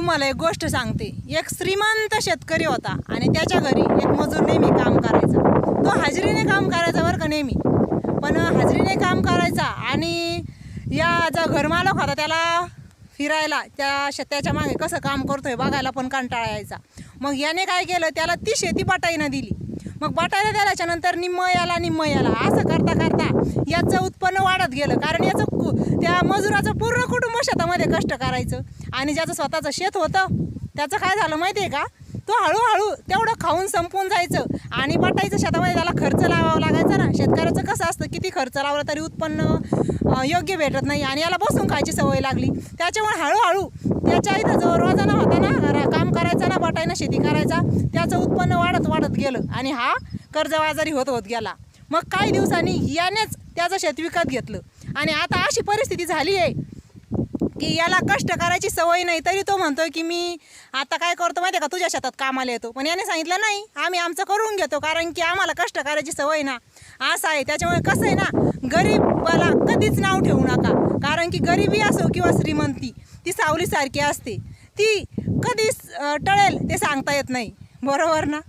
तुम्हाला एक गोष्ट सांगते. एक श्रीमंत शेतकरी होता आणि त्याच्या घरी एक मजूर नेहमी काम करायचा. तो हाजरीने काम करायचा बरं का नेहमी. पण हाजरीने काम करायचा आणि या जो घरमालक होता त्याला फिरायला त्याच्या मागे कसं काम करतोय बघायला पण कंटाळा यायचा. मग याने काय केलं, त्याला ती शेती बटाईनं दिली. मग बटाईला दिल्याच्या नंतर निम्म याला असं करता करता याचं उत्पन्न वाढत गेलं. कारण याचं त्या मजुराचं पूर्ण कुटुंब शेतामध्ये कष्ट करायचं आणि ज्याचं स्वतःचं शेत होतं त्याचं काय झालं माहिती आहे का, तो हळूहळू तेवढं खाऊन संपून जायचं. आणि बटाईचं शेतामध्ये त्याला खर्च लावावा लागायचा ना. शेतकऱ्याचं कसं असतं, किती खर्च लावला तरी उत्पन्न योग्य भेटत नाही आणि याला बसून खायची सवय लागली. त्याच्यामुळे हळूहळू त्याच्या इथं जो रोजाना होता ना, काम करायचा ना, बटाईनं शेती करायचा, त्याचं उत्पन्न वाढत गेलं आणि हा कर्जबाजारी होत गेला. मग काही दिवसांनी यानेच त्याचं शेत विकत घेतलं आणि आता अशी परिस्थिती झाली आहे की याला कष्ट करायची सवय नाही. तरी तो म्हणतोय की मी आता काय करतो माहिती आहे का, तुझ्या शेतात कामाला येतो. पण याने सांगितलं नाही, आम्ही आमचं करून घेतो, कारण की आम्हाला कष्ट करायची सवय ना. असं आहे. त्याच्यामुळे कसं आहे ना, गरीबाला कधीच नाव ठेवू नका. कारण की गरिबी असो किंवा श्रीमंती, ती सावलीसारखी असते. ती कधीच टळेल ते सांगता येत नाही. बरोबर ना.